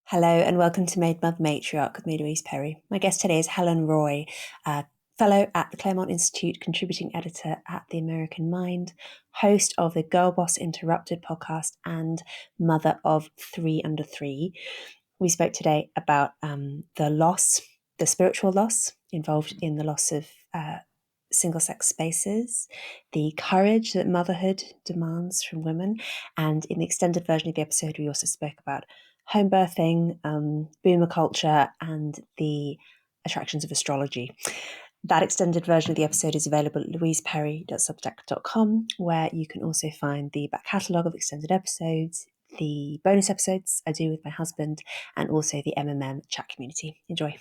Hello and welcome to Made Mother Matriarch with me, Louise. My guest today is Helen Roy, fellow at the Claremont Institute, contributing editor at The American Mind, host of the Girlboss Interrupted podcast, and mother of 3 under 3. We spoke today about the spiritual loss involved in the loss of single-sex spaces, the courage that motherhood demands from women, and in the extended version of the episode, we also spoke about home birthing, boomer culture, and the attractions of astrology. That extended version of the episode is available at louiseperry.substack.com, where you can also find the back catalogue of extended episodes, the bonus episodes I do with my husband, and also the MMM chat community. Enjoy.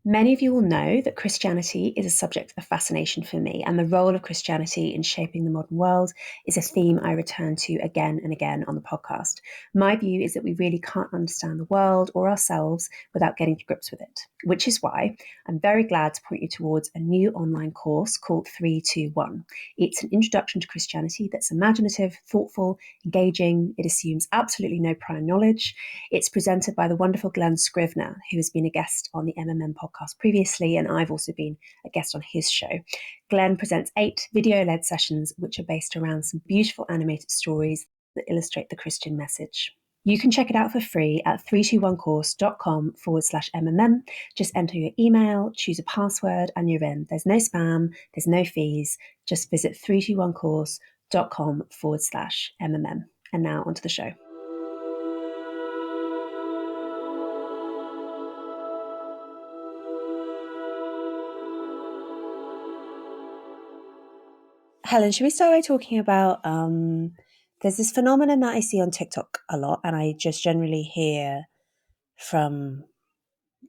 Many of you will know that Christianity is a subject of fascination for me, and the role of Christianity in shaping the modern world is a theme I return to again and again on the podcast. My view is that we really can't understand the world or ourselves without getting to grips with it, which is why I'm very glad to point you towards a new online course called 321. It's an introduction to Christianity that's imaginative, thoughtful, engaging. It assumes absolutely no prior knowledge. It's presented by the wonderful Glenn Scrivener, who has been a guest on the MMM podcast previously, and I've also been a guest on his show. Glenn presents 8 video-led sessions which are based around some beautiful animated stories that illustrate the Christian message. You can check it out for free at 321course.com/MMM. Just enter your email, choose a password, and you're in. There's no spam, there's no fees. Just visit 321course.com/MMM. And now onto the show. Helen, should we start by talking about there's this phenomenon that I see on TikTok a lot, and I just generally hear from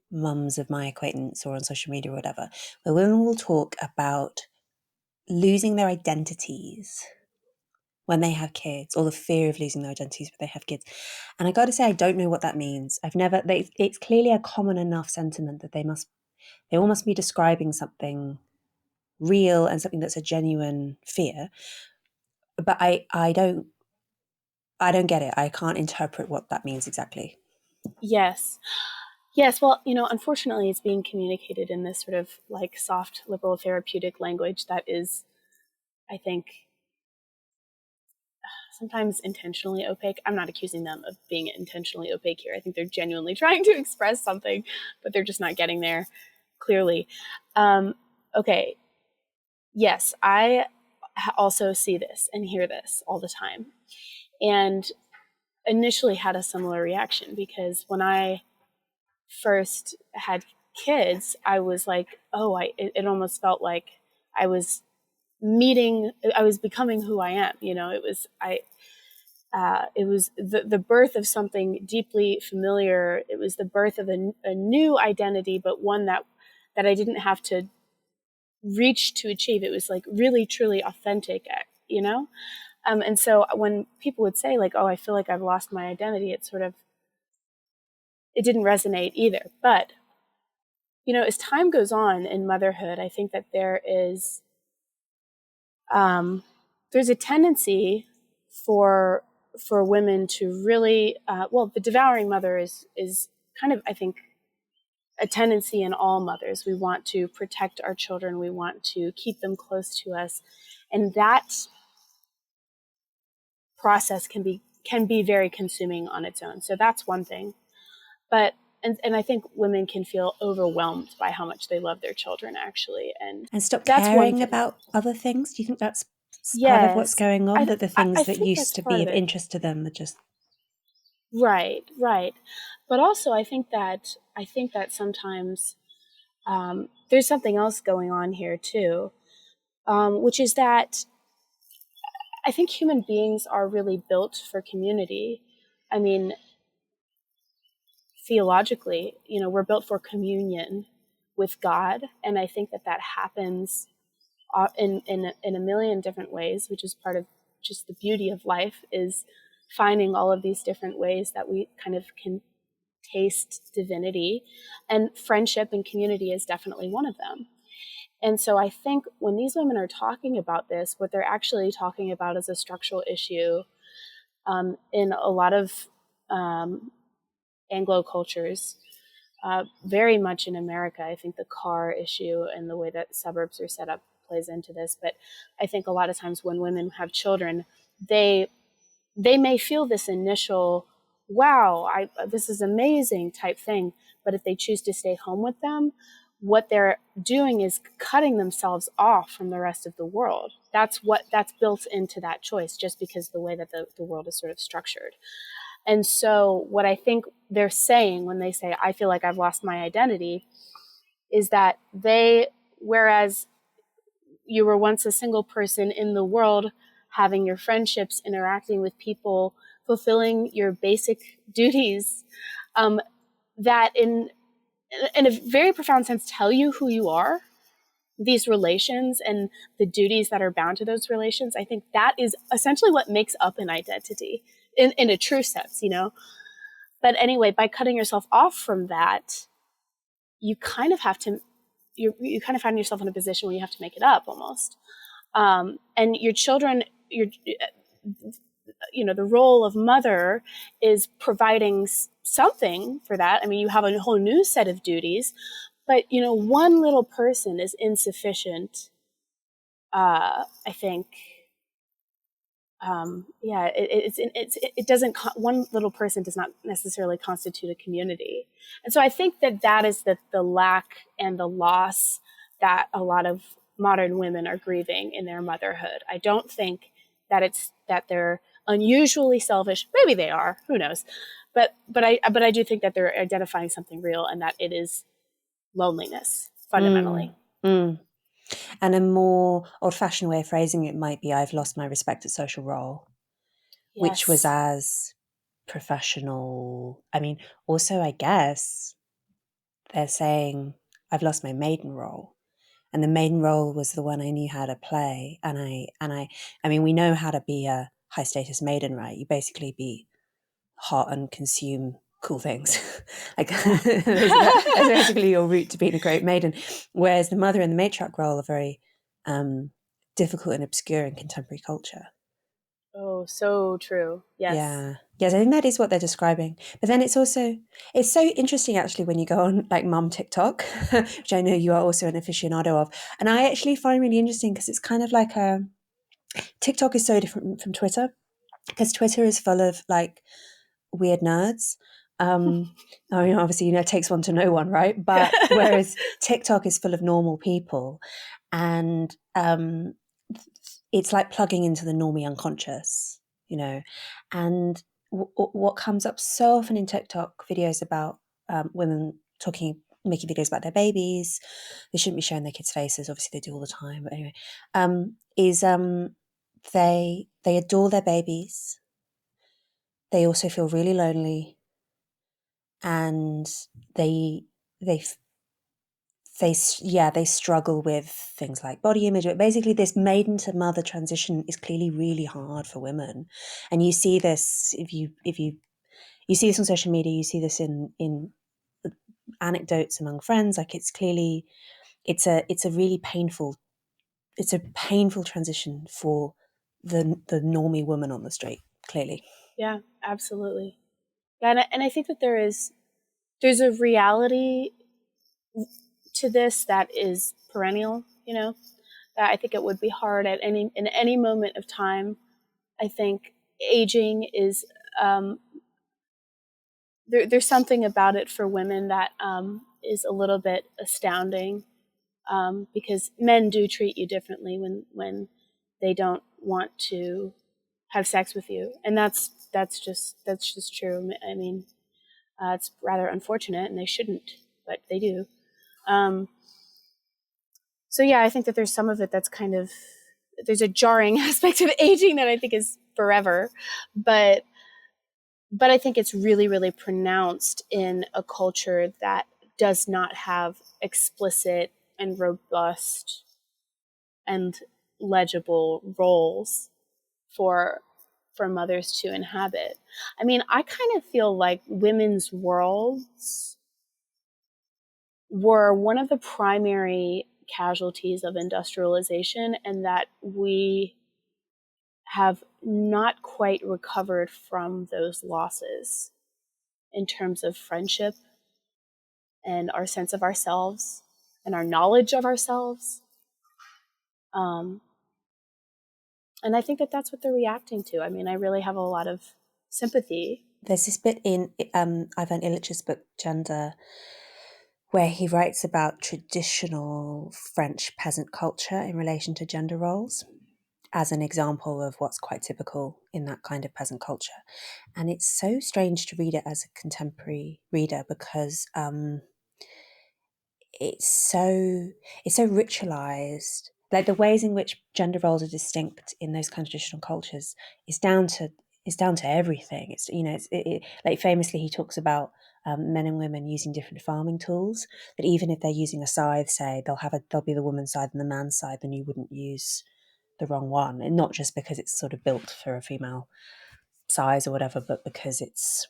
mums of my acquaintance or on social media or whatever, where women will talk about losing their identities when they have kids, or the fear of losing their identities when they have kids. And I got to say, I don't know what that means. It's clearly a common enough sentiment that they all must be describing something real and something that's a genuine fear. But I don't get it. I can't interpret what that means exactly. Yes. Well, unfortunately, it's being communicated in this sort of like soft, liberal, therapeutic language that is, I think, sometimes intentionally opaque. I'm not accusing them of being intentionally opaque here. I think they're genuinely trying to express something, but they're just not getting there clearly. Okay. Yes, I also see this and hear this all the time. And initially had a similar reaction because when I first had kids, I was like, it almost felt like I was becoming who I am. It was the birth of something deeply familiar. It was the birth of a new identity, but one that I didn't have to reach to achieve. It was like really, truly authentic, and so when people would say like, oh, I feel like I've lost my identity, it didn't resonate either. But, as time goes on in motherhood, I think that there's a tendency for women to really, the devouring mother is kind of, I think, a tendency in all mothers. We want to protect our children. We want to keep them close to us. And that process can be very consuming on its own. So that's one thing. But and I think women can feel overwhelmed by how much they love their children, actually, and stop caring about other things. Do you think that's part of what's going on? That the things that used to be of interest to them are just right. But also, I think that sometimes there's something else going on here too, which is that I think human beings are really built for community. I mean, theologically, we're built for communion with God, and I think that happens in a million different ways, which is part of just the beauty of life, is finding all of these different ways that we kind of can taste divinity, and friendship and community is definitely one of them. And so I think when these women are talking about this, what they're actually talking about is a structural issue in a lot of Anglo cultures, very much in America. I think the car issue and the way that suburbs are set up plays into this. But I think a lot of times when women have children, they may feel this initial, wow, this is amazing type thing. But if they choose to stay home with them, what they're doing is cutting themselves off from the rest of the world. That's built into that choice, just because the way that the world is sort of structured. And so what I think they're saying when they say, I feel like I've lost my identity, is that whereas you were once a single person in the world, having your friendships, interacting with people, fulfilling your basic duties, that in a very profound sense tell you who you are, these relations and the duties that are bound to those relations. I think that is essentially what makes up an identity in a true sense, But anyway, by cutting yourself off from that, you kind of have to, you kind of find yourself in a position where you have to make it up almost. And your children, the role of mother is providing something for that. I mean, you have a whole new set of duties, but, one little person is insufficient, I think. It doesn't, one little person does not necessarily constitute a community. And so I think that is the lack and the loss that a lot of modern women are grieving in their motherhood. I don't think that they're unusually selfish. Maybe they are, who knows? But I do think that they're identifying something real, and that it is loneliness fundamentally. And a more old-fashioned way of phrasing it might be, I've lost my respected social role, Yes. which was as professional. I mean, also, I guess they're saying, I've lost my maiden role. And the maiden role was the one I knew how to play. And I mean, we know how to be a high-status maiden, right? You basically be hot and consume cool things. That's basically your route to being a great maiden. Whereas the mother and the matriarch role are very difficult and obscure in contemporary culture. Oh, so true. Yes. Yeah. Yes, I think that is what they're describing. But then it's so interesting actually when you go on like mum TikTok, which I know you are also an aficionado of. And I actually find really interesting because it's kind of like TikTok is so different from Twitter, because Twitter is full of like weird nerds. I mean, obviously, it takes one to know one, right? But whereas TikTok is full of normal people, and it's like plugging into the normie unconscious, and what comes up so often in TikTok videos about women making videos about their babies. They shouldn't be showing their kids' faces. Obviously, they do all the time. But anyway, they adore their babies. They also feel really lonely, and they struggle with things like body image. But basically, this maiden to mother transition is clearly really hard for women, and you see this if you see this on social media. You see this in anecdotes among friends. Like it's a really painful transition for the normie woman on the street. Clearly, yeah, absolutely. Yeah, and I think that there's a reality to this that is perennial, that I think it would be hard in any moment of time. I think aging is, there's something about it for women that is a little bit astounding, because men do treat you differently when they don't want to have sex with you. And that's just true. I mean, it's rather unfortunate, and they shouldn't, but they do. So yeah, I think that there's some of it that's kind of, there's a jarring aspect of aging that I think is forever, but I think it's really, really pronounced in a culture that does not have explicit and robust and legible roles for mothers to inhabit. I mean, I kind of feel like women's worlds were one of the primary casualties of industrialization, and that we have not quite recovered from those losses. in terms of friendship and our sense of ourselves and our knowledge of ourselves. And I think that that's what they're reacting to. I mean, I really have a lot of sympathy. There's this bit in Ivan Illich's book, Gender, where he writes about traditional French peasant culture in relation to gender roles as an example of what's quite typical in that kind of peasant culture. And it's so strange to read it as a contemporary reader because it's so ritualized. Like the ways in which gender roles are distinct in those kind of traditional cultures is down to everything. It's like famously he talks about men and women using different farming tools. That even if they're using a scythe, say there'll be the woman's scythe and the man's scythe, and you wouldn't use the wrong one, and not just because it's sort of built for a female size or whatever, but because it's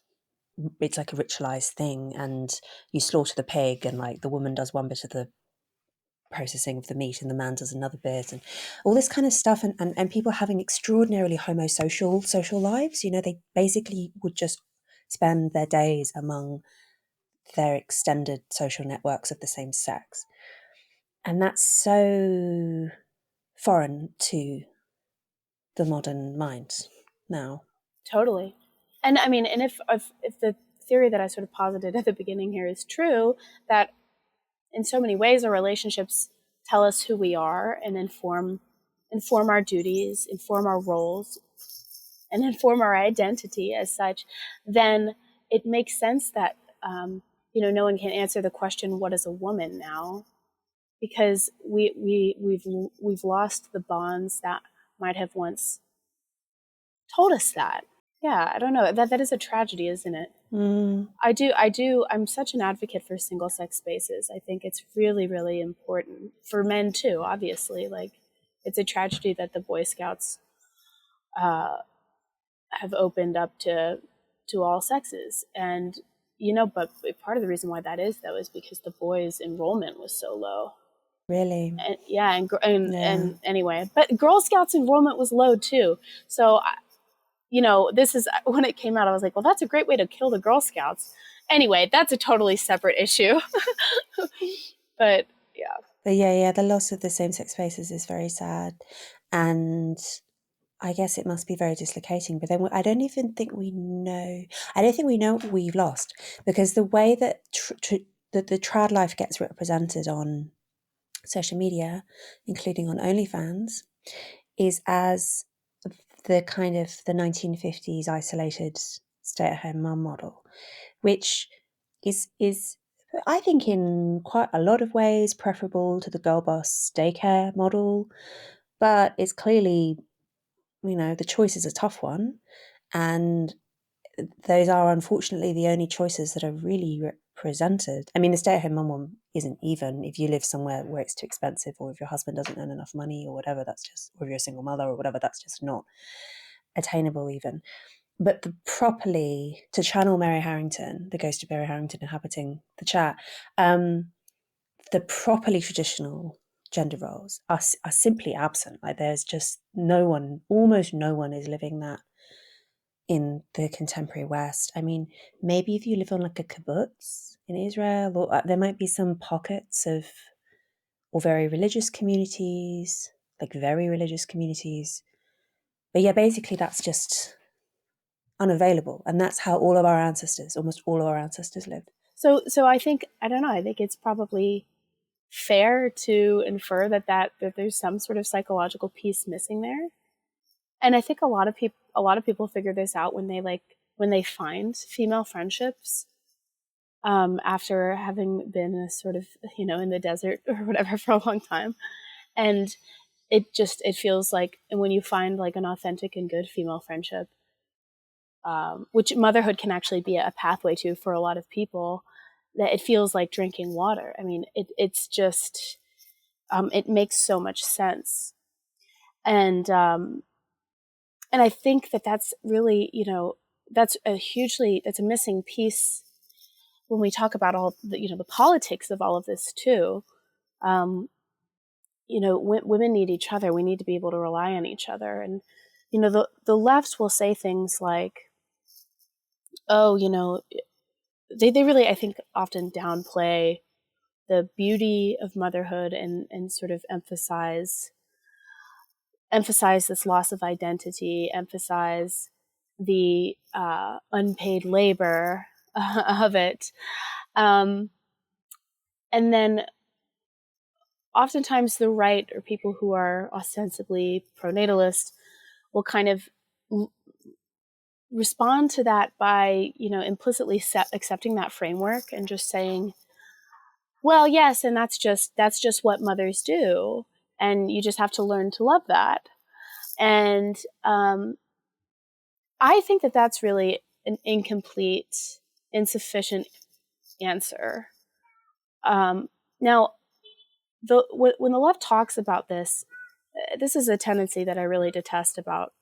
like a ritualized thing, and you slaughter the pig and like the woman does one bit of the processing of the meat and the man does another bit, and all this kind of stuff, and people having extraordinarily homosocial social lives. They basically would just spend their days among their extended social networks of the same sex, and that's so foreign to the modern mind now. Totally. And I mean, and if the theory that I sort of posited at the beginning here is true, that in so many ways our relationships tell us who we are and inform our duties, inform our roles, and inform our identity as such, then it makes sense that no one can answer the question, what is a woman now? Because we've lost the bonds that might have once told us that. Yeah, I don't know. That is a tragedy, isn't it? I do. I'm such an advocate for single sex spaces. I think it's really, really important for men too. Obviously, like it's a tragedy that the Boy Scouts have opened up to all sexes, and but part of the reason why that is though is because the boys' enrollment was so low. Really? And, yeah, and anyway, but Girl Scouts enrollment was low too. So this is when it came out, I was like, well, that's a great way to kill the Girl Scouts. Anyway, that's a totally separate issue. But yeah, the loss of the same-sex spaces is very sad, and I guess it must be very dislocating. But then I don't think we know what we've lost, because the way that that the trad life gets represented on social media, including on OnlyFans, is as the kind of the 1950s isolated stay-at-home mum model, which is I think in quite a lot of ways preferable to the Girlboss daycare model, but it's clearly, the choice is a tough one, and those are unfortunately the only choices that are really represented. I mean, the stay-at-home mum one isn't even if you live somewhere where it's too expensive, or if your husband doesn't earn enough money or whatever, or if you're a single mother or whatever, that's just not attainable even. But to channel Mary Harrington, the ghost of Mary Harrington inhabiting the chat, the properly traditional gender roles are simply absent. Like there's just almost no one is living that in the contemporary West. I mean, maybe if you live on like a kibbutz in Israel, or there might be some pockets of, or very religious communities. But yeah, basically that's just unavailable, and that's how almost all of our ancestors lived. So I think, I don't know, I think it's probably fair to infer that there's some sort of psychological piece missing there. And I think a lot of people figure this out when they find female friendships after having been sort of in the desert or whatever for a long time, and it feels like, and when you find like an authentic and good female friendship, which motherhood can actually be a pathway to for a lot of people, that it feels like drinking water. I mean, it's just it makes so much sense, and I think that's really that's a missing piece when we talk about all the politics of all of this too. Women need each other. We need to be able to rely on each other, and the left will say things like, oh, they really, I think, often downplay the beauty of motherhood and sort of emphasize this loss of identity, emphasize the unpaid labor of it. And then oftentimes the right, or people who are ostensibly pronatalist, will kind of respond to that by, implicitly accepting that framework and just saying, well, yes, and that's just what mothers do, and you just have to learn to love that. And I think that that's really an incomplete, insufficient answer. Now, when the left talks about this, this is a tendency that I really detest about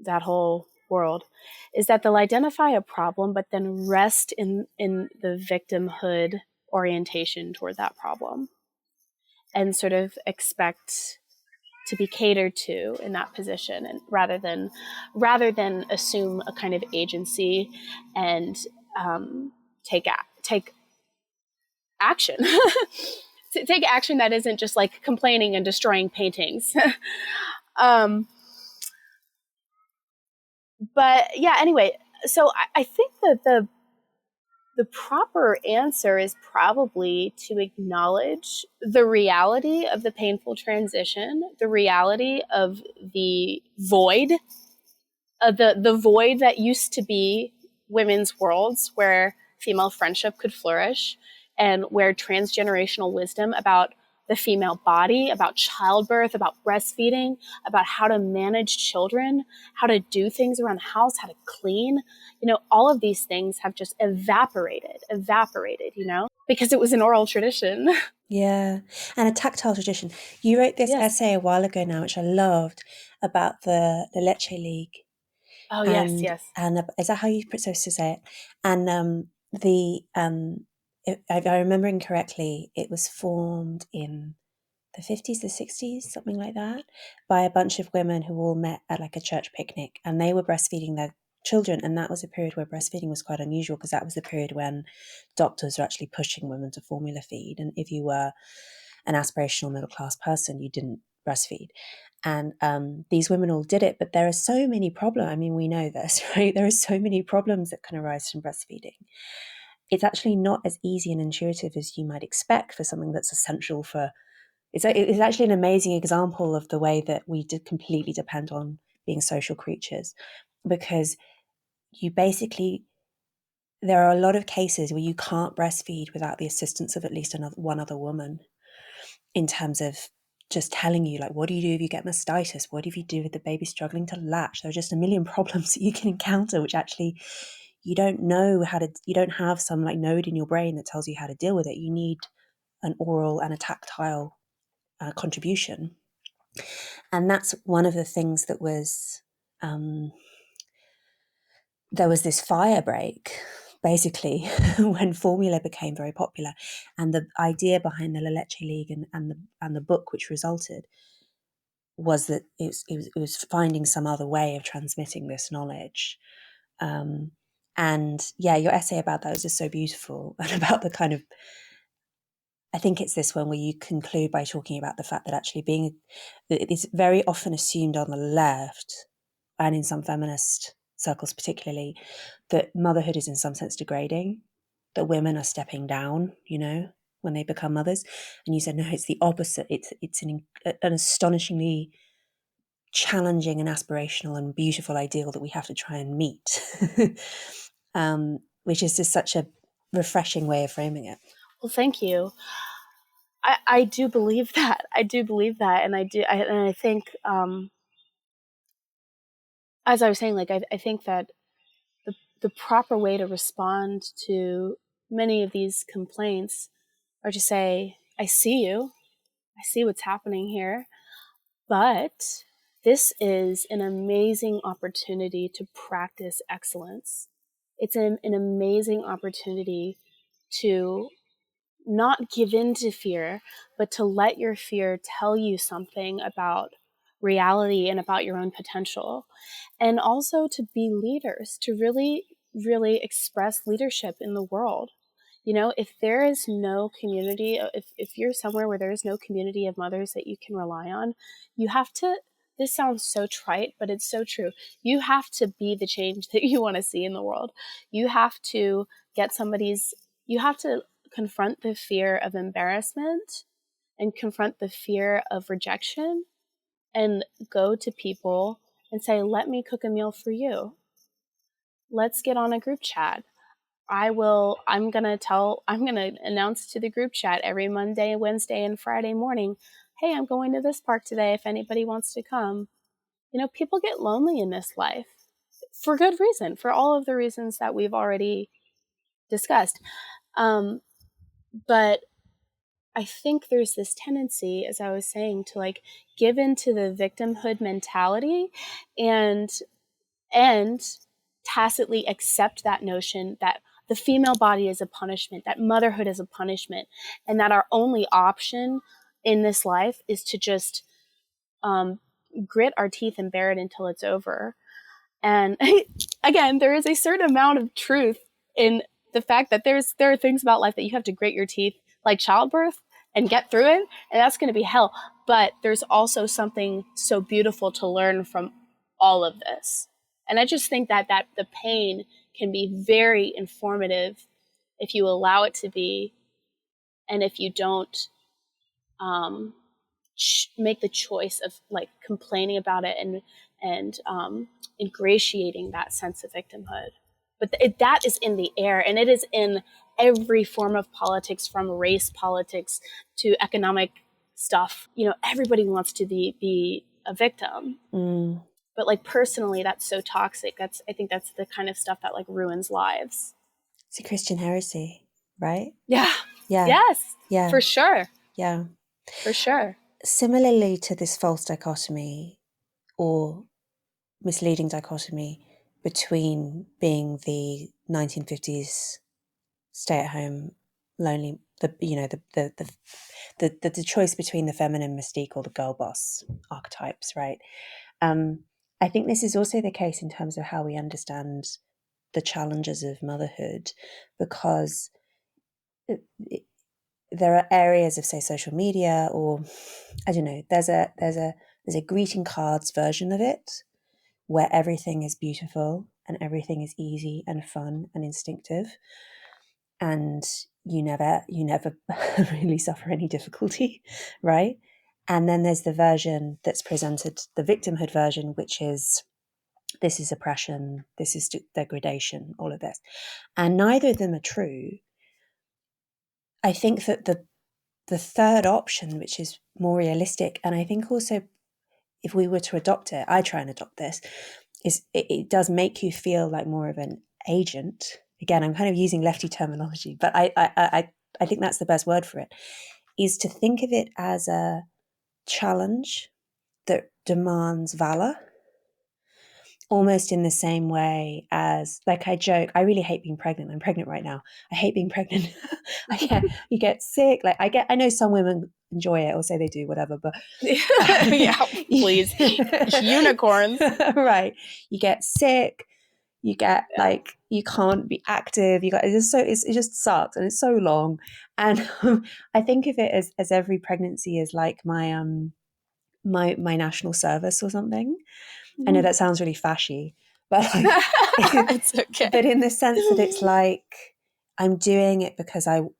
that whole world, is that they'll identify a problem, but then rest in the victimhood orientation toward that problem, and sort of expect to be catered to in that position, and rather than assume a kind of agency and take action. Take action that isn't just like complaining and destroying paintings. But yeah, anyway, so I think that the proper answer is probably to acknowledge the reality of the painful transition, the reality of the void, the void that used to be women's worlds where female friendship could flourish, and where transgenerational wisdom about the female body, about childbirth, about breastfeeding, about how to manage children, how to do things around the house, how to clean, all of these things have just evaporated, because it was an oral tradition. Yeah, and a tactile tradition. You wrote this Yes. essay a while ago now, which I loved, about the Leche League. Oh, yes, yes. And is that how you're supposed to say it? And if I'm remembering correctly, it was formed in the 50s, the 60s, something like that, by a bunch of women who all met at like a church picnic, and they were breastfeeding their children. And that was a period where breastfeeding was quite unusual, because that was the period when doctors were actually pushing women to formula feed. And if you were an aspirational middle class person, you didn't breastfeed. And these women all did it, but there are so many problems. I mean, we know this, right? There are so many problems that can arise from breastfeeding. It's actually not as easy and intuitive as you might expect for something that's essential for. It's actually an amazing example of the way that we completely depend on being social creatures, because you basically, there are a lot of cases where you can't breastfeed without the assistance of at least one other woman, in terms of just telling you, like, what do you do if you get mastitis? What do you do if the baby's struggling to latch? There are just a million problems that you can encounter, which actually you don't know you don't have some like node in your brain that tells you how to deal with it. You need an oral and a tactile contribution. And that's one of the things that was, there was this fire break, basically, when formula became very popular. And the idea behind the Leche League and the book which resulted was that it was finding some other way of transmitting this knowledge. And yeah, your essay about that was just so beautiful, and about the kind of, I think it's this one where you conclude by talking about the fact that actually it's very often assumed on the left, and in some feminist circles particularly, that motherhood is in some sense degrading, that women are stepping down, when they become mothers. And you said, no, it's the opposite. It's an astonishingly challenging and aspirational and beautiful ideal that we have to try and meet, which is just such a refreshing way of framing it. Well, thank you. I do believe that. And I think, as I was saying, like, I think that the proper way to respond to many of these complaints are to say, I see you. I see what's happening here. But this is an amazing opportunity to practice excellence. It's an amazing opportunity to not give in to fear, but to let your fear tell you something about reality and about your own potential. And also to be leaders, to really really express leadership in the world. You know, if there is no community, if you're somewhere where there is no community of mothers that you can rely on, you have to, this sounds so trite, but it's so true. You have to be the change that you want to see in the world. You have to you have to confront the fear of embarrassment and confront the fear of rejection and go to people and say, let me cook a meal for you. Let's get on a group chat. I'm going to announce to the group chat every Monday, Wednesday, and Friday morning, hey, I'm going to this park today if anybody wants to come. You know, people get lonely in this life for good reason, for all of the reasons that we've already discussed. But I think there's this tendency, as I was saying, to like give into the victimhood mentality and tacitly accept that notion that the female body is a punishment, that motherhood is a punishment, and that our only option in this life is to just grit our teeth and bear it until it's over. And again, there is a certain amount of truth in the fact that there are things about life that you have to grit your teeth, like childbirth, and get through it, and that's going to be hell. But there's also something so beautiful to learn from all of this. And I just think that the pain can be very informative if you allow it to be, and if you don't make the choice of like complaining about it and ingratiating that sense of victimhood. But that is in the air, and it is in every form of politics, from race politics to economic stuff. You know, everybody wants to be a victim. But like personally, that's so toxic. I think that's the kind of stuff that like ruins lives. It's a Christian heresy, right? Yeah. Yeah. Yes. Yeah. For sure. Yeah. For sure. Similarly to this false dichotomy or misleading dichotomy between being the 1950s stay-at-home lonely, the choice between the feminine mystique or the girl boss archetypes, right? I think this is also the case in terms of how we understand the challenges of motherhood, because there are areas of, say, social media, or I don't know, there's a greeting cards version of it where everything is beautiful and everything is easy and fun and instinctive, and you never really suffer any difficulty, right? And then there's the version that's presented, the victimhood version, which is, this is oppression, this is degradation, all of this. And neither of them are true. I think that the third option, which is more realistic, and I think also if we were to adopt it, I try and adopt this, is it does make you feel like more of an agent. Again, I'm kind of using lefty terminology, but I think that's the best word for it, is to think of it as a challenge that demands valor, almost in the same way as, like, I joke, I really hate being pregnant. I'm pregnant right now. I hate being pregnant. You get sick. Like, I know some women enjoy it or say they do, whatever, but yeah, please. Unicorns. Right. You get sick, you get like, you can't be active, it just sucks, and it's so long. And I think of it as every pregnancy is like my my national service or something. I know that sounds really fashy, but like, it's okay. But in the sense that it's like, I'm doing it because I'm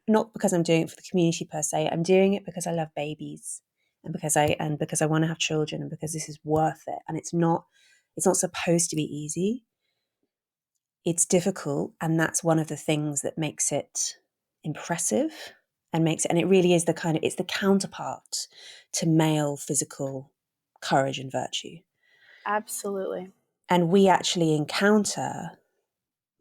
not because I'm doing it for the community per se. I'm doing it because I love babies, and because I want to have children, and because this is worth it. And it's not supposed to be easy. It's difficult, and that's one of the things that makes it impressive and it really is it's the counterpart to male physical courage and virtue. Absolutely. And we actually encounter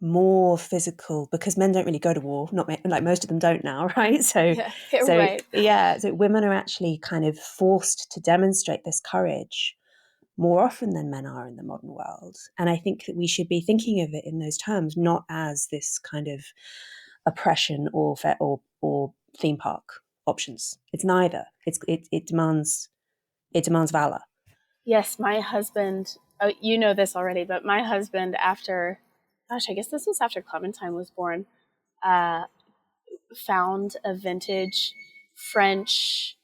more physical, because men don't really go to war, not like most of them don't now, right? So women are actually kind of forced to demonstrate this courage more often than men are in the modern world. And I think that we should be thinking of it in those terms, not as this kind of oppression or theme park options. It's neither. It demands valor. Yes, my husband, you know this already, but my husband, after gosh, I guess this was after Clementine was born, uh, found a vintage French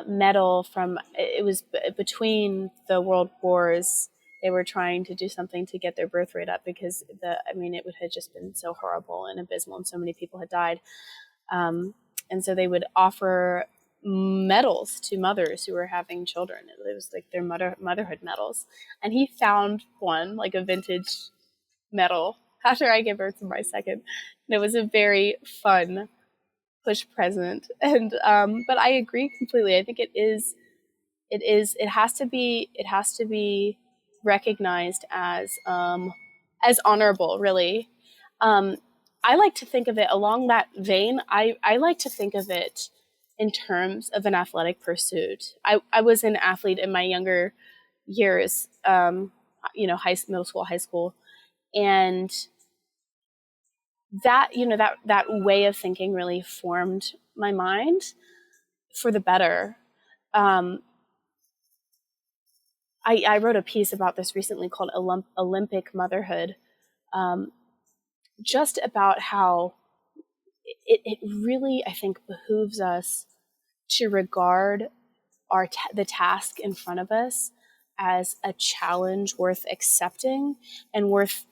medal from, it was between the world wars. They were trying to do something to get their birth rate up because it had just been so horrible and abysmal and so many people had died. And so they would offer medals to mothers who were having children. It was like their motherhood medals. And he found one, like a vintage medal, after I gave birth to my second. And it was a very fun push present. And but I agree completely. I think it has to be recognized as honorable, really. I like to think of it along that vein. I like to think of it in terms of an athletic pursuit. I was an athlete in my younger years, middle school, high school, and that way of thinking really formed my mind for the better. I wrote a piece about this recently called Olympic Motherhood, just about how it really, I think, behooves us to regard the task in front of us as a challenge worth accepting and worth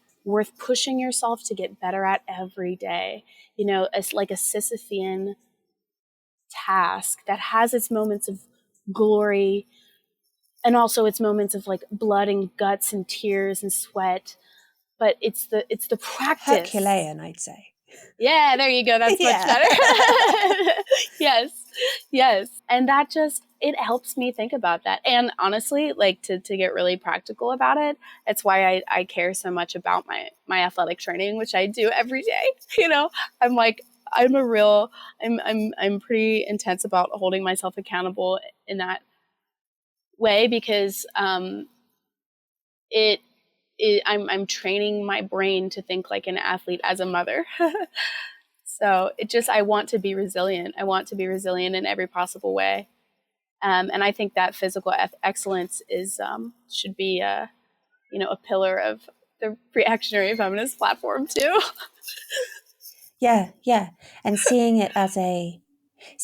pushing yourself to get better at every day. As like a Sisyphean task that has its moments of glory and also its moments of like blood and guts and tears and sweat. But it's the practice. Herculean, I'd say. Yeah, there you go. That's much better. Yes. And that just, it helps me think about that. And honestly, like to get really practical about it, it's why I care so much about my athletic training, which I do every day. I'm like, I'm pretty intense about holding myself accountable in that way because I'm training my brain to think like an athlete as a mother. So I want to be resilient. I want to be resilient in every possible way. And I think that physical excellence should be a pillar of the reactionary feminist platform too. Yeah. And seeing it as a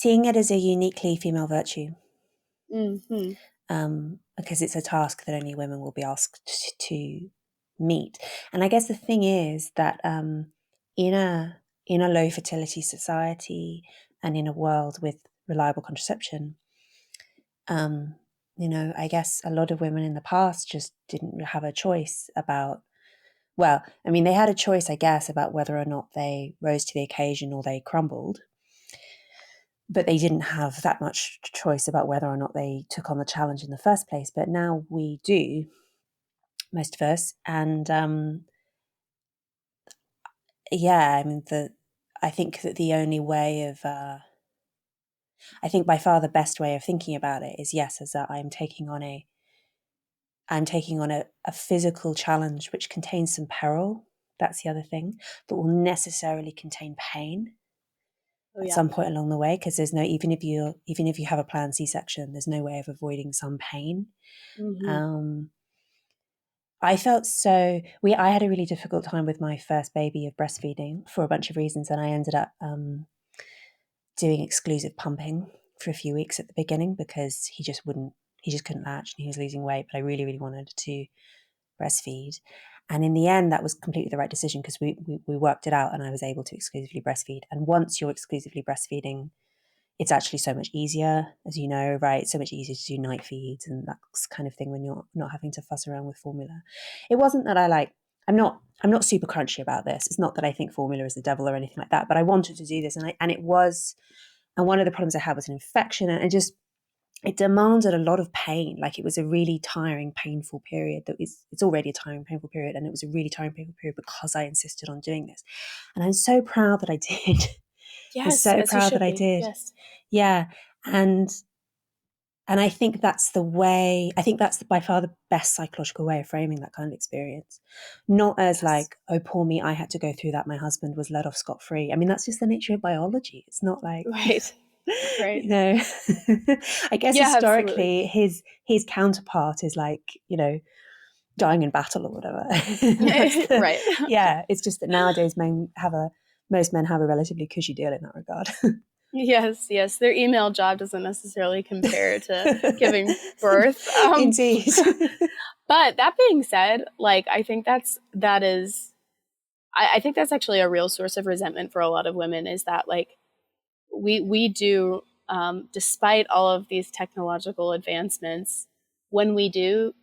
uniquely female virtue. Mm-hmm. Because it's a task that only women will be asked to meet. And I guess the thing is that in a low fertility society and in a world with reliable contraception, I guess a lot of women in the past just didn't have a choice about, they had a choice, I guess, about whether or not they rose to the occasion or they crumbled. But they didn't have that much choice about whether or not they took on the challenge in the first place. But now we do, most of us. And I think that the only way of, I think by far the best way of thinking about it is that I'm taking on a physical challenge which contains some peril. That's the other thing, but will necessarily contain pain at some point along the way, because there's no, even if you have a planned C-section, there's no way of avoiding some pain. Mm-hmm. I had a really difficult time with my first baby of breastfeeding for a bunch of reasons, and I ended up doing exclusive pumping for a few weeks at the beginning because he just couldn't latch and he was losing weight, but I really, really wanted to breastfeed. And in the end, that was completely the right decision because we worked it out and I was able to exclusively breastfeed. And once you're exclusively breastfeeding, it's actually so much easier, as you know, right? So much easier to do night feeds and that kind of thing when you're not having to fuss around with formula. It wasn't that I'm not super crunchy about this. It's not that I think formula is the devil or anything like that, but I wanted to do this and one of the problems I had was an infection, and it demanded a lot of pain. Like, it was a really tiring, painful period. It's already a tiring, painful period, and it was a really tiring, painful period because I insisted on doing this. And I'm so proud that I did. Yes, I'm so proud that I did. Yes. Yeah. And I think that's by far the best psychological way of framing that kind of experience. Not as like, oh, poor me, I had to go through that. My husband was let off scot-free. I mean, that's just the nature of biology. It's not like... Right. I guess historically his counterpart is like, dying in battle or whatever. Right. Yeah, it's just that nowadays most men have a relatively cushy deal in that regard. Yes. Their email job doesn't necessarily compare to giving birth. Indeed. But that being said, like, I think that is, I think that's actually a real source of resentment for a lot of women, is that, like, we do, despite all of these technological advancements, when we do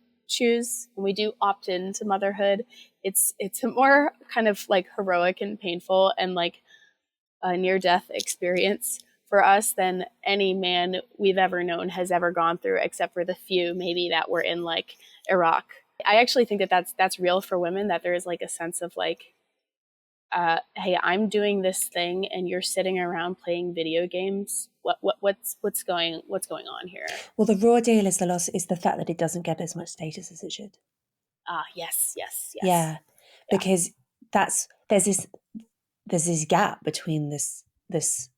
opt into motherhood, it's a more kind of like heroic and painful and like a near death experience for us than any man we've ever known has ever gone through, except for the few maybe that were in like Iraq. I actually think that that's real for women, that there is like a sense of like, hey, I'm doing this thing and you're sitting around playing video games. What's going on here? Well, the raw deal is the fact that it doesn't get as much status as it should. Yes. Yeah, because there's this gap between this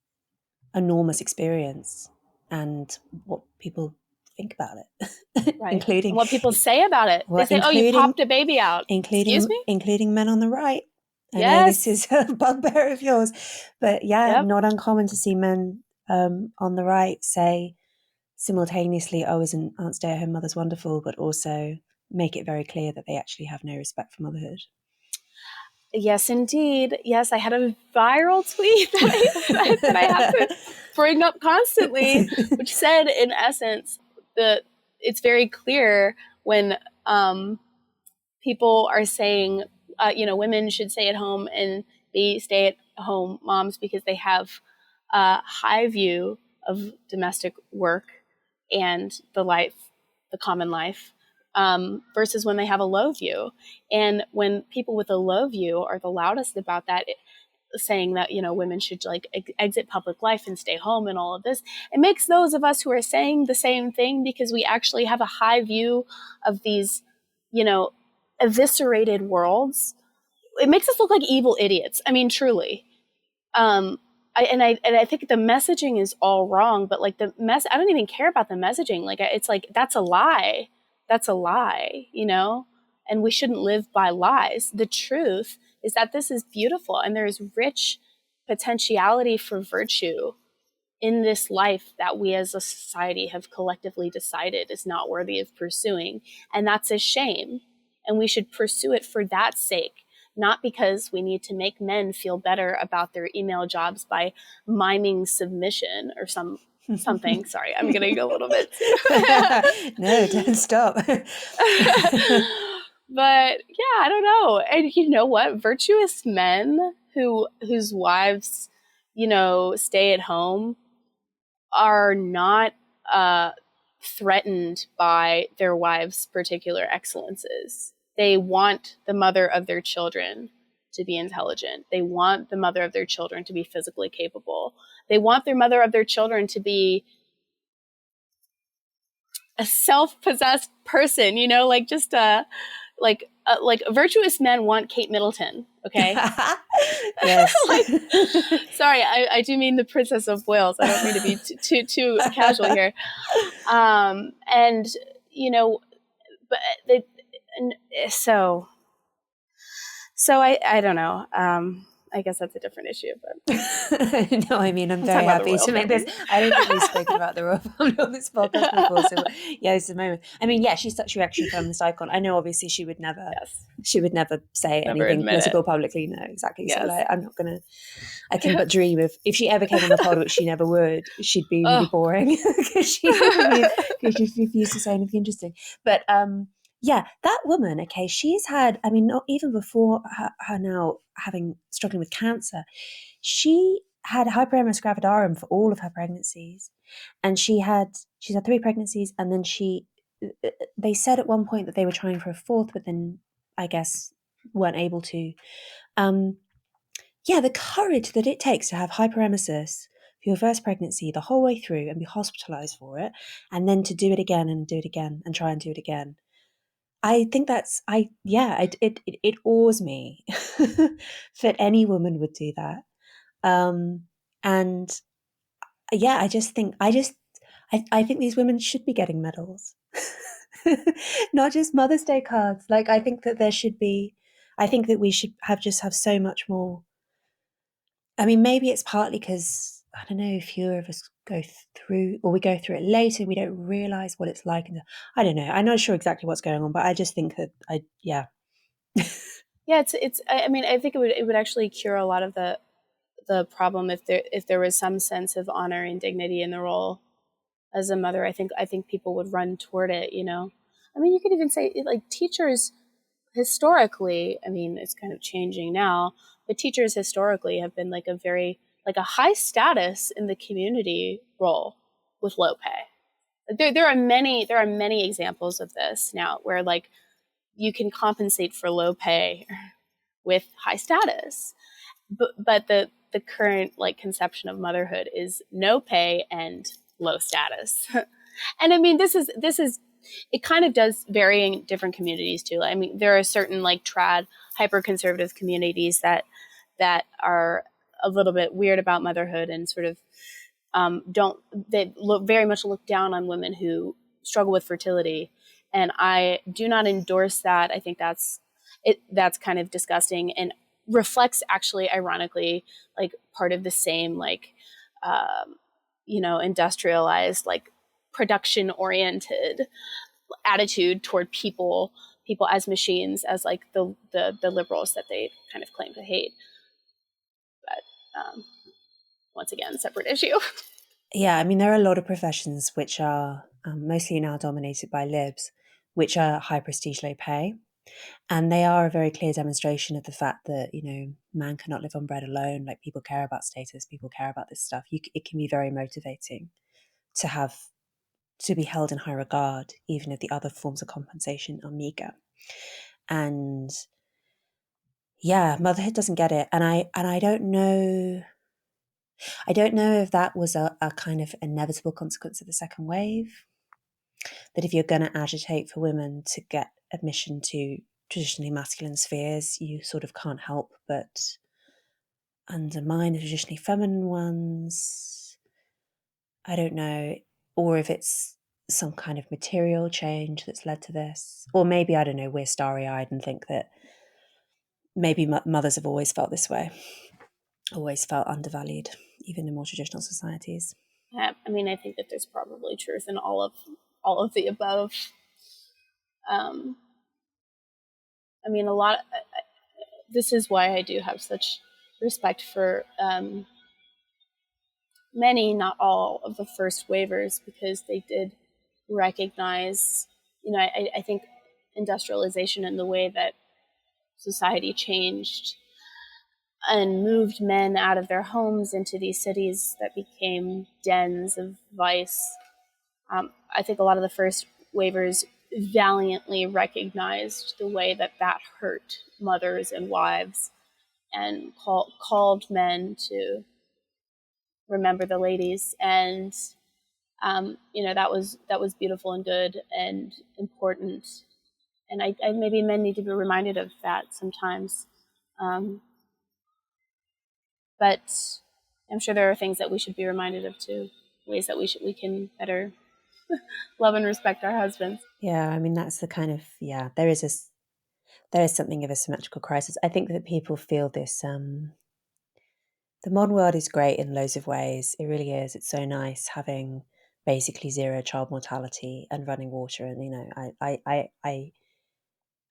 enormous experience and what people think about it, Right. including and what people say about it. They say, "Oh, you popped a baby out." Excuse me? including men on the right. I know this Yes. is a bugbear of yours, but yeah, Yep. not uncommon to see men on the right say simultaneously, "Oh, aren't stay-at-home mothers wonderful?" but also make it very clear that they actually have no respect for motherhood. Yes, indeed. Yes, I had a viral tweet that I have to bring up constantly, which said, in essence, that it's very clear when people are saying, women should stay at home and be stay-at-home moms because they have a high view of domestic work and the common life, versus when they have a low view. And when people with a low view are the loudest about that, saying that women should like exit public life and stay home and all of this, it makes those of us who are saying the same thing, because we actually have a high view of these eviscerated worlds, it makes us look like evil idiots. I mean, truly. I think the messaging is all wrong, but like I don't even care about the messaging. Like, it's like, that's a lie. That's a lie, and we shouldn't live by lies. The truth is that this is beautiful and there is rich potentiality for virtue in this life that we as a society have collectively decided is not worthy of pursuing. And that's a shame. And we should pursue it for that sake, not because we need to make men feel better about their email jobs by miming submission or something. Sorry, I'm getting a little bit No, don't stop. But yeah, I don't know. And you know what? Virtuous men whose wives, stay at home are not threatened by their wives' particular excellences. They want the mother of their children to be intelligent. They want the mother of their children to be physically capable. They want their mother of their children to be a self-possessed person, like just like virtuous men want Kate Middleton, okay? Yes. Sorry, I do mean the Princess of Wales. I don't mean to be too casual here. And but so I don't know. I guess that's a different issue, but no, I mean, I'm very happy to make this. I don't think we've spoken about the royal family on this podcast before, so yeah, this is the moment. I mean, yeah, she's such a reaction feminist icon. I know, obviously, she would never say anything political publicly. No, exactly. Yes. So like, I'm not gonna. I can but dream of if she ever came on the pod, which she never would. She'd be really boring because she refused to say anything interesting. But yeah, that woman, okay, she's had, I mean, not even before her now struggling with cancer, she had hyperemesis gravidarum for all of her pregnancies. And she's had 3 pregnancies, and then they said at one point that they were trying for a 4th, but then I guess weren't able to. Yeah, the courage that it takes to have hyperemesis for your first pregnancy the whole way through and be hospitalized for it, and then to do it again and do it again and try and do it again. I think it awes me that any woman would do that. And yeah, I think these women should be getting medals. Not just Mother's Day cards. Like, I think that there should be, I think that we should have so much more. I mean, maybe it's partly because, I don't know, fewer of us go through, or we go through it later, we don't realize what it's like. And I don't know. I'm not sure exactly what's going on, but I just think that yeah. Yeah, I mean, I think it would actually cure a lot of the problem if there was some sense of honor and dignity in the role as a mother. I think people would run toward it. I mean, you could even say like teachers historically. I mean, it's kind of changing now, but teachers historically have been like a high status in the community role with low pay. There are many examples of this now where like you can compensate for low pay with high status, but the current like conception of motherhood is no pay and low status. And I mean, this is it kind of does vary in different communities too. I mean, there are certain like trad hyper conservative communities that are a little bit weird about motherhood and sort of don't they look very much look down on women who struggle with fertility, and I do not endorse that. I think that's kind of disgusting and reflects actually ironically like part of the same like industrialized like production oriented attitude toward people as machines, as like the liberals that they kind of claim to hate. But once again, separate issue. Yeah, I mean, there are a lot of professions which are mostly now dominated by libs, which are high prestige, low pay. And they are a very clear demonstration of the fact that, man cannot live on bread alone. Like, people care about status, people care about this stuff. It can be very motivating to be held in high regard, even if the other forms of compensation are meager. And yeah, motherhood doesn't get it. And I don't know if that was a kind of inevitable consequence of the second wave. That if you're going to agitate for women to get admission to traditionally masculine spheres, you sort of can't help but undermine the traditionally feminine ones. I don't know. Or if it's some kind of material change that's led to this. Or maybe, I don't know, we're starry-eyed and think that maybe mothers have always felt this way, always felt undervalued, even in more traditional societies. Yeah, I mean, I think that there's probably truth in all of the above. Um, I mean, this is why I do have such respect for many, not all, of the first waivers, because they did recognize, I think industrialization and the way that society changed and moved men out of their homes into these cities that became dens of vice. I think a lot of the first waivers valiantly recognized the way that hurt mothers and wives, and called men to remember the ladies. And that was beautiful and good and important. And I maybe men need to be reminded of that sometimes. But I'm sure there are things that we should be reminded of too, ways that we can better love and respect our husbands. Yeah, I mean, that's the kind of, yeah, there is something of a symmetrical crisis. I think that people feel this, the modern world is great in loads of ways. It really is. It's so nice having basically zero child mortality and running water. And, I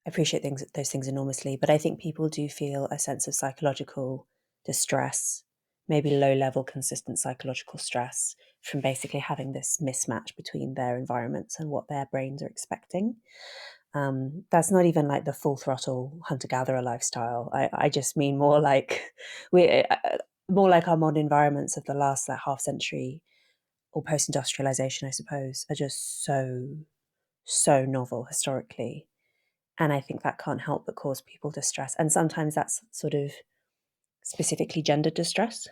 appreciate those things enormously, but I think people do feel a sense of psychological distress, maybe low level, consistent psychological stress from basically having this mismatch between their environments and what their brains are expecting. That's not even like the full throttle hunter gatherer lifestyle. I just mean more like more like our modern environments of the last like half century or post industrialization, I suppose, are just so novel historically. And I think that can't help but cause people distress. And sometimes that's sort of specifically gendered distress.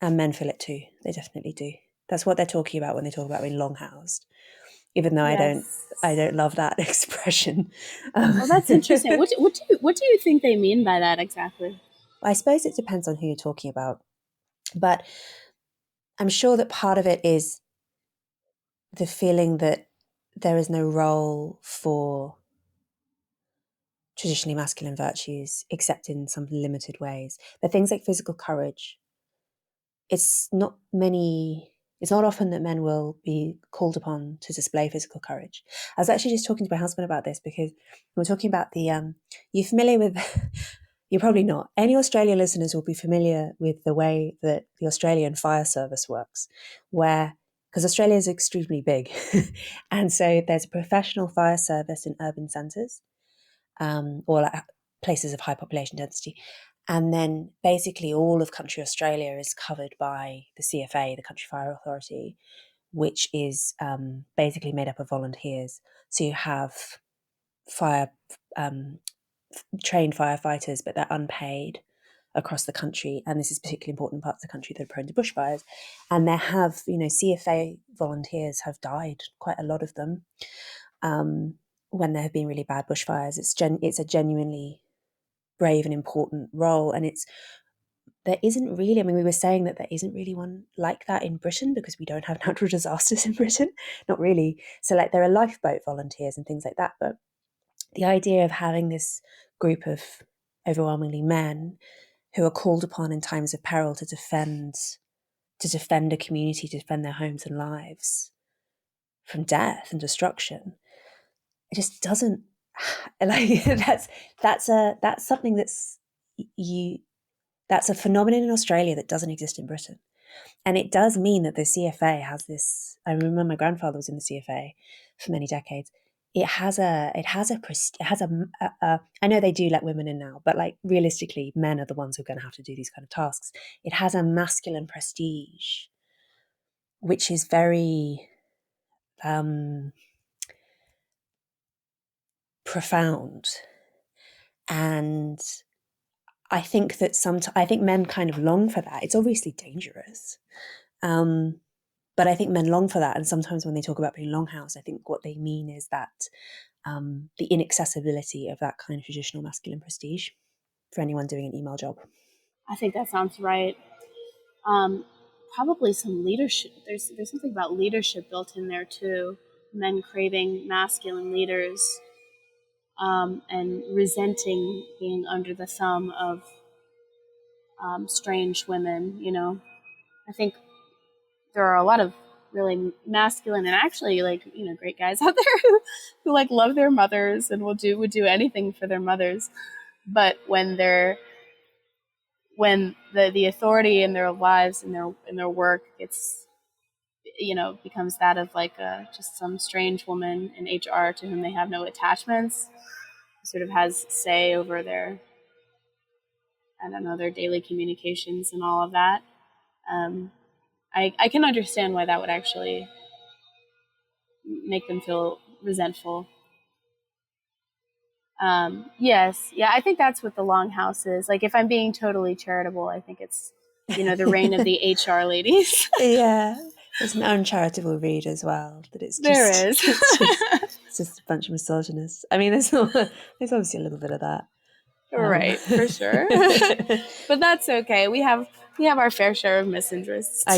And men feel it too. They definitely do. That's what they're talking about when they talk about being longhoused. Even though Yes. I don't love that expression. Well, that's interesting. What do you think they mean by that exactly? I suppose it depends on who you're talking about. But I'm sure that part of it is the feeling that there is no role for traditionally masculine virtues except in some limited ways. But things like physical courage, it's not often that men will be called upon to display physical courage. I was actually just talking to my husband about this because we're talking about you're familiar with, you're probably not. Any Australia listeners will be familiar with the way that the Australian fire service works, because Australia is extremely big. And so there's a professional fire service in urban centres, or like places of high population density. And then basically all of country Australia is covered by the CFA, the Country Fire Authority, which is basically made up of volunteers. So you have trained firefighters, but they're unpaid across the country. And this is particularly important in parts of the country that are prone to bushfires. And there have, CFA volunteers have died, quite a lot of them, when there have been really bad bushfires. It's a genuinely brave and important role. And there isn't really, we were saying that there isn't really one like that in Britain because we don't have natural disasters in Britain. Not really. So like there are lifeboat volunteers and things like that. But the idea of having this group of overwhelmingly men who are called upon in times of peril to defend a community, to defend their homes and lives from death and destruction, it just doesn't like that's something that's a phenomenon in Australia that doesn't exist in Britain. And it does mean that the CFA has this. I remember my grandfather was in the CFA for many decades. I know they do let women in now, but like realistically, men are the ones who are going to have to do these kind of tasks. It has a masculine prestige, which is very profound. And I think that I think men kind of long for that. It's obviously dangerous. But I think men long for that. And sometimes when they talk about being longhouse, I think what they mean is that the inaccessibility of that kind of traditional masculine prestige for anyone doing an email job. I think that sounds right. Probably some leadership. There's something about leadership built in there too. Men craving masculine leaders, and resenting being under the thumb of strange women. I think there are a lot of really masculine and actually great guys out there who like love their mothers and would do anything for their mothers, but when the authority in their lives and their work becomes that of like just some strange woman in HR to whom they have no attachments, sort of has say over their daily communications and all of that. I can understand why that would actually make them feel resentful. Yes. Yeah, I think that's what the longhouse is. Like, if I'm being totally charitable, I think it's, the reign of the HR ladies. Yeah. It's an uncharitable read as well. That it's just, there is. it's just a bunch of misogynists. There's obviously a little bit of that. Right, for sure. But that's okay. We have our fair share of misinterests. I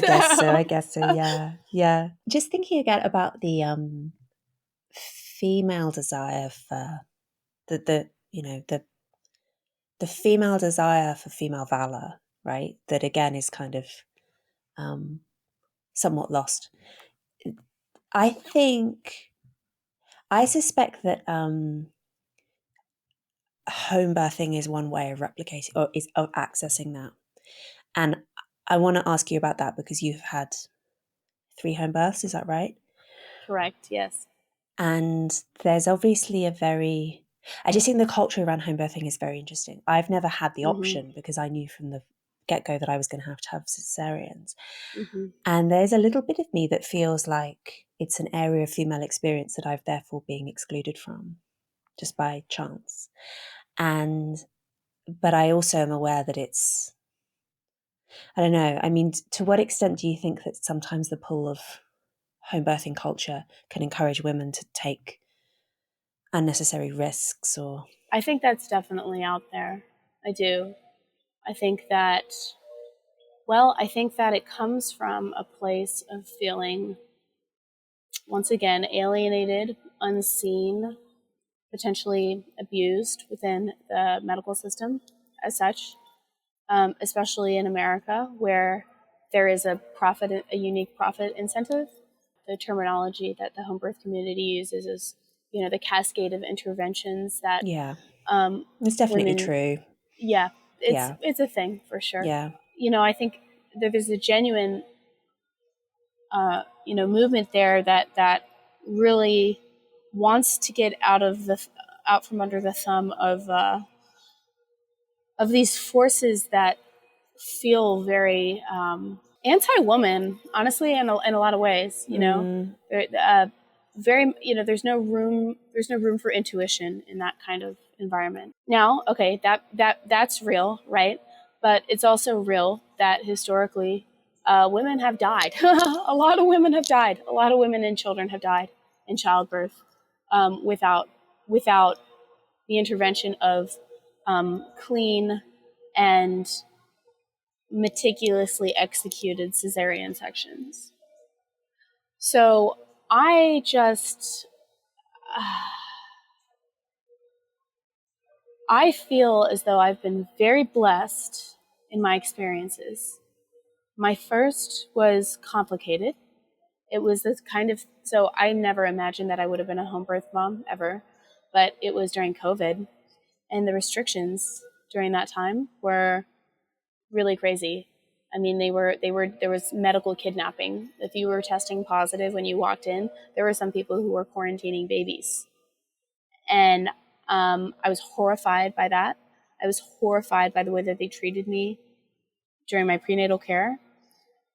guess so. Yeah. Just thinking again about the female desire for the female desire for female valor, right? That again is kind of somewhat lost. I suspect that home birthing is one way of replicating or is of accessing that. And I want to ask you about that because you've had 3 home births, is that right? Correct, yes. And there's obviously I just think the culture around home birthing is very interesting. I've never had the option because I knew from the get-go that I was going to have cesareans. Mm-hmm. And there's a little bit of me that feels like it's an area of female experience that I've therefore been excluded from just by chance. But I also am aware that it's, I don't know, to what extent do you think that sometimes the pull of home birthing culture can encourage women to take unnecessary risks? Or I think that's definitely out there. I do. I think that it comes from a place of feeling once again, alienated, unseen, potentially abused within the medical system as such, especially in America, where there is a unique profit incentive. The terminology that the home birth community uses is, the cascade of interventions that it's definitely women, true. It's a thing for sure. I think there's a genuine movement there that really wants to get out from under the thumb of these forces that feel very anti-woman, honestly, in a lot of ways. Very, there's no room for intuition in that kind of environment. Now, okay, that's real, right? But it's also real that historically women have died. A lot of women have died. A lot of women and children have died in childbirth without the intervention of clean and meticulously executed cesarean sections. So I just, I feel as though I've been very blessed in my experiences. My first was complicated. It was this so I never imagined that I would have been a home birth mom ever, but it was during COVID, and the restrictions during that time were really crazy. I mean, there was medical kidnapping. If you were testing positive when you walked in, there were some people who were quarantining babies. And I was horrified by that. I was horrified by the way that they treated me during my prenatal care.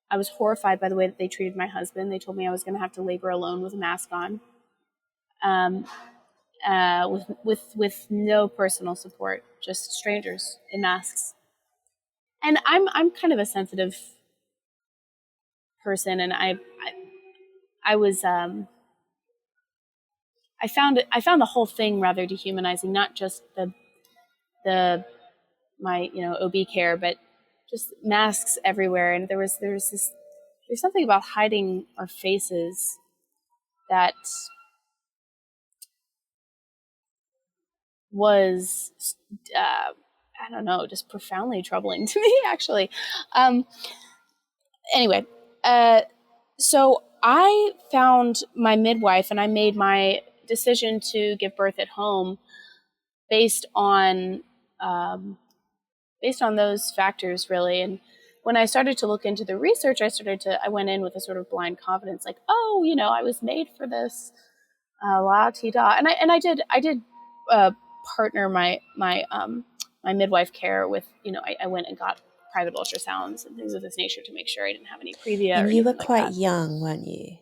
I was horrified by the way that they treated my husband. They told me I was going to have to labor alone with a mask on, with no personal support, just strangers in masks. And I'm kind of a sensitive person, and I found the whole thing rather dehumanizing, not just my OB care, but just masks everywhere. And there's something about hiding our faces that was I don't know, just profoundly troubling to me, actually. Anyway, so I found my midwife, and I made my decision to give birth at home based on those factors, really. And when I started to look into the research, I went in with a sort of blind confidence, like, oh, I was made for this, la ti da. And I did partner my midwife care with, I went and got private ultrasounds and things of this nature to make sure I didn't have any previa. And you were quite young, weren't you?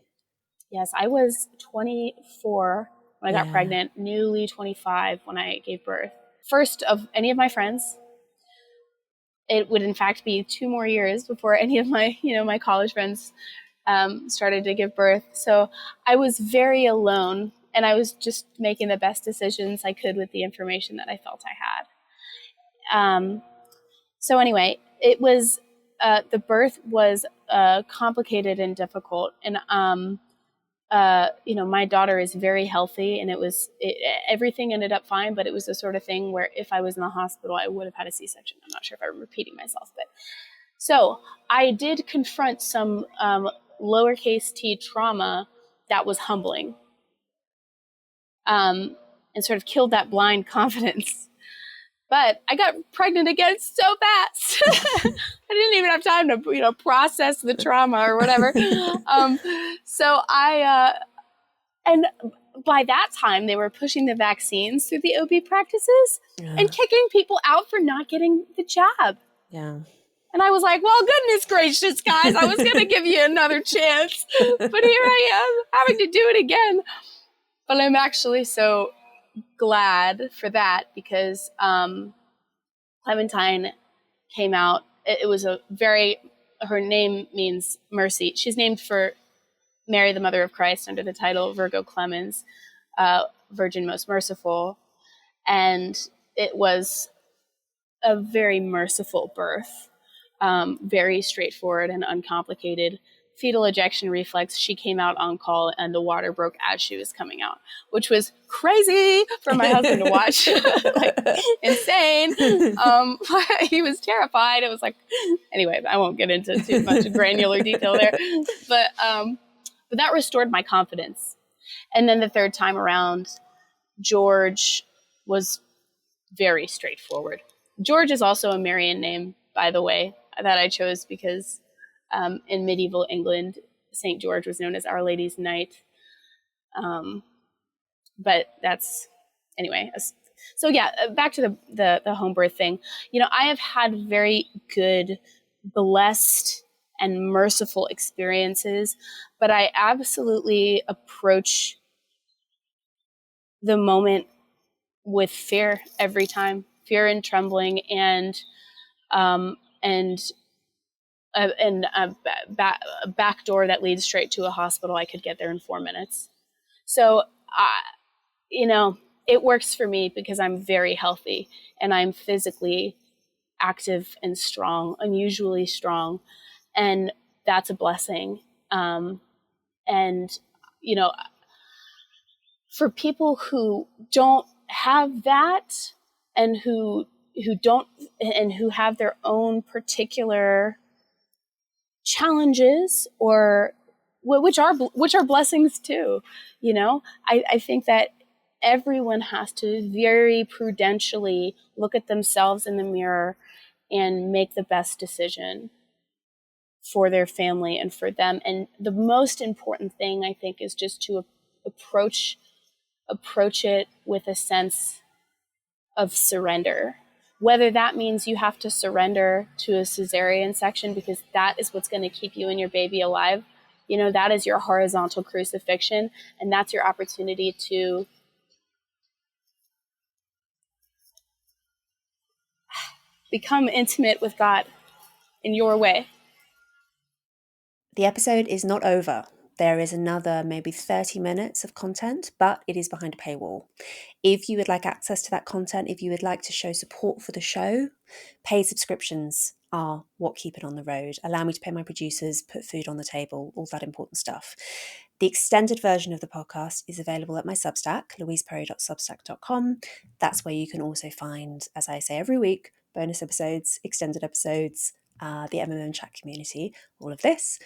Yes, I was 24 when I got pregnant, newly 25 when I gave birth. First of any of my friends. It would in fact be 2 more years before any of my, my college friends started to give birth. So I was very alone, and I was just making the best decisions I could with the information that I felt I had. So anyway, it was, the birth was complicated and difficult. And, my daughter is very healthy, and everything ended up fine, but it was the sort of thing where if I was in the hospital, I would have had a C-section. I'm not sure if I'm repeating myself, but so I did confront some lowercase t trauma that was humbling, and sort of killed that blind confidence. But I got pregnant again so fast. I didn't even have time to, process the trauma or whatever. So and by that time, they were pushing the vaccines through the OB practices and kicking people out for not getting the jab. Yeah. And I was like, well, goodness gracious, guys, I was going to give you another chance. But here I am having to do it again. But I'm actually so glad for that, because Clementine came out. It was her name means mercy. She's named for Mary, the Mother of Christ, under the title Virgo Clemens, Virgin Most Merciful. And it was a very merciful birth, very straightforward and uncomplicated. fetal ejection reflex, she came out on call and the water broke as she was coming out, which was crazy for my husband to watch. Like, insane. He was terrified. It was like, anyway, I won't get into too much granular detail there, but that restored my confidence. And then the third time around, George was very straightforward. George is also a Marian name, by the way, that I chose because in medieval England, St. George was known as Our Lady's Knight. But that's, anyway. So yeah, back to the home birth thing. I have had very good, blessed, and merciful experiences, but I absolutely approach the moment with fear every time, fear and trembling, and a back door that leads straight to a hospital. I could get there in 4 minutes. So, it works for me because I'm very healthy and I'm physically active and strong, unusually strong. And that's a blessing. For people who don't have that and who have their own particular challenges, or which are blessings too, I think that everyone has to very prudentially look at themselves in the mirror and make the best decision for their family and for them. And the most important thing, I think, is just to approach it with a sense of surrender. Whether that means you have to surrender to a cesarean section because that is what's going to keep you and your baby alive. That is your horizontal crucifixion, and that's your opportunity to become intimate with God in your way. The episode is not over. There is another maybe 30 minutes of content, but it is behind a paywall. If you would like access to that content, if you would like to show support for the show, paid subscriptions are what keep it on the road. Allow me to pay my producers, put food on the table, all that important stuff. The extended version of the podcast is available at my Substack, louiseperry.substack.com. That's where you can also find, as I say every week, bonus episodes, extended episodes, the MMM chat community, all of this.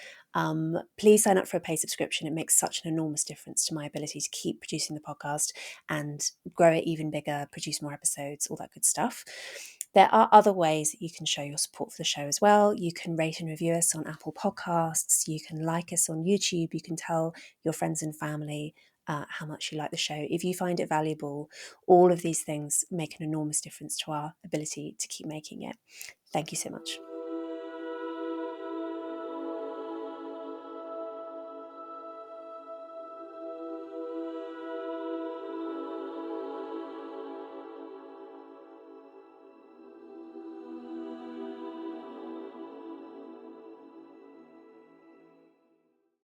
Please sign up for a paid subscription. It makes such an enormous difference to my ability to keep producing the podcast and grow it even bigger, produce more episodes, all that good stuff. There are other ways that you can show your support for the show as well. You can rate and review us on Apple Podcasts. You can like us on YouTube. You can tell your friends and family how much you like the show. If you find it valuable, all of these things make an enormous difference to our ability to keep making it. Thank you so much.